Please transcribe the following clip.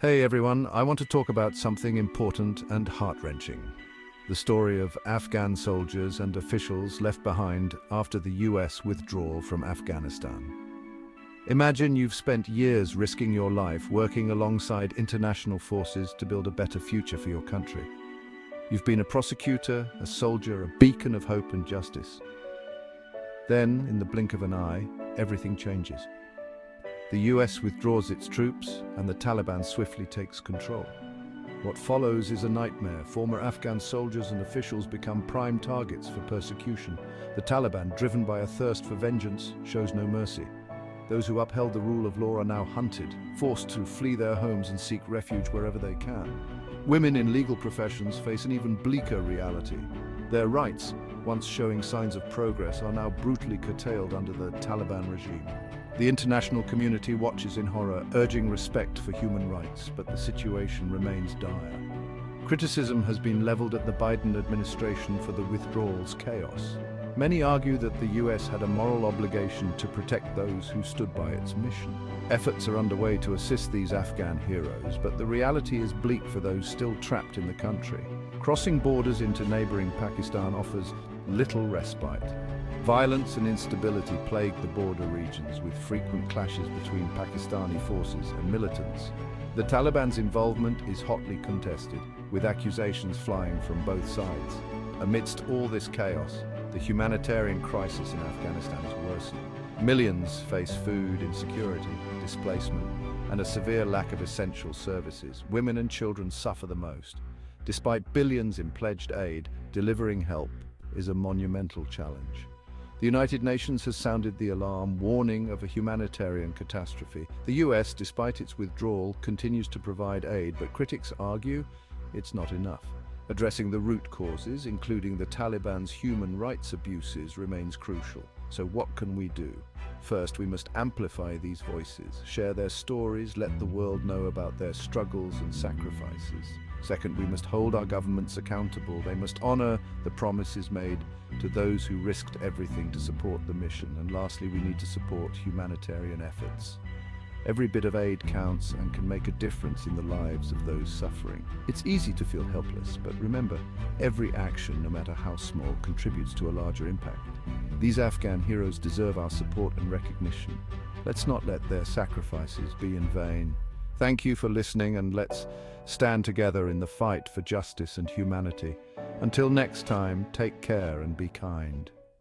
Hey everyone, I want to talk about something important and heart-wrenching. The story of Afghan soldiers and officials left behind after the US withdrawal from Afghanistan. Imagine you've spent years risking your life working alongside international forces to build a better future for your country. You've been a prosecutor, a soldier, a beacon of hope and justice. Then, in the blink of an eye, everything changes. The US withdraws its troops, and the Taliban swiftly takes control. What follows is a nightmare. Former Afghan soldiers and officials become prime targets for persecution. The Taliban, driven by a thirst for vengeance, shows no mercy. Those who upheld the rule of law are now hunted, forced to flee their homes and seek refuge wherever they can. Women in legal professions face an even bleaker reality. Their rights, once showing signs of progress, are now brutally curtailed under the Taliban regime. The international community watches in horror, urging respect for human rights, but the situation remains dire. Criticism has been leveled at the Biden administration for the withdrawal's chaos. Many argue that the US had a moral obligation to protect those who stood by its mission. Efforts are underway to assist these Afghan heroes, but the reality is bleak for those still trapped in the country. Crossing borders into neighboring Pakistan offers little respite. Violence and instability plague the border regions, with frequent clashes between Pakistani forces and militants. The Taliban's involvement is hotly contested, with accusations flying from both sides. Amidst all this chaos, the humanitarian crisis in Afghanistan is worsening. Millions face food insecurity, displacement, and a severe lack of essential services. Women and children suffer the most. Despite billions in pledged aid, delivering help is a monumental challenge. The United Nations has sounded the alarm, warning of a humanitarian catastrophe. The US, despite its withdrawal, continues to provide aid, but critics argue it's not enough. Addressing the root causes, including the Taliban's human rights abuses, remains crucial. So what can we do? First, we must amplify these voices, share their stories, let the world know about their struggles and sacrifices. Second, we must hold our governments accountable. They must honor the promises made to those who risked everything to support the mission. And lastly, we need to support humanitarian efforts. Every bit of aid counts and can make a difference in the lives of those suffering. It's easy to feel helpless, but remember, every action, no matter how small, contributes to a larger impact. These Afghan heroes deserve our support and recognition. Let's not let their sacrifices be in vain. Thank you for listening, and let's stand together in the fight for justice and humanity. Until next time, take care and be kind.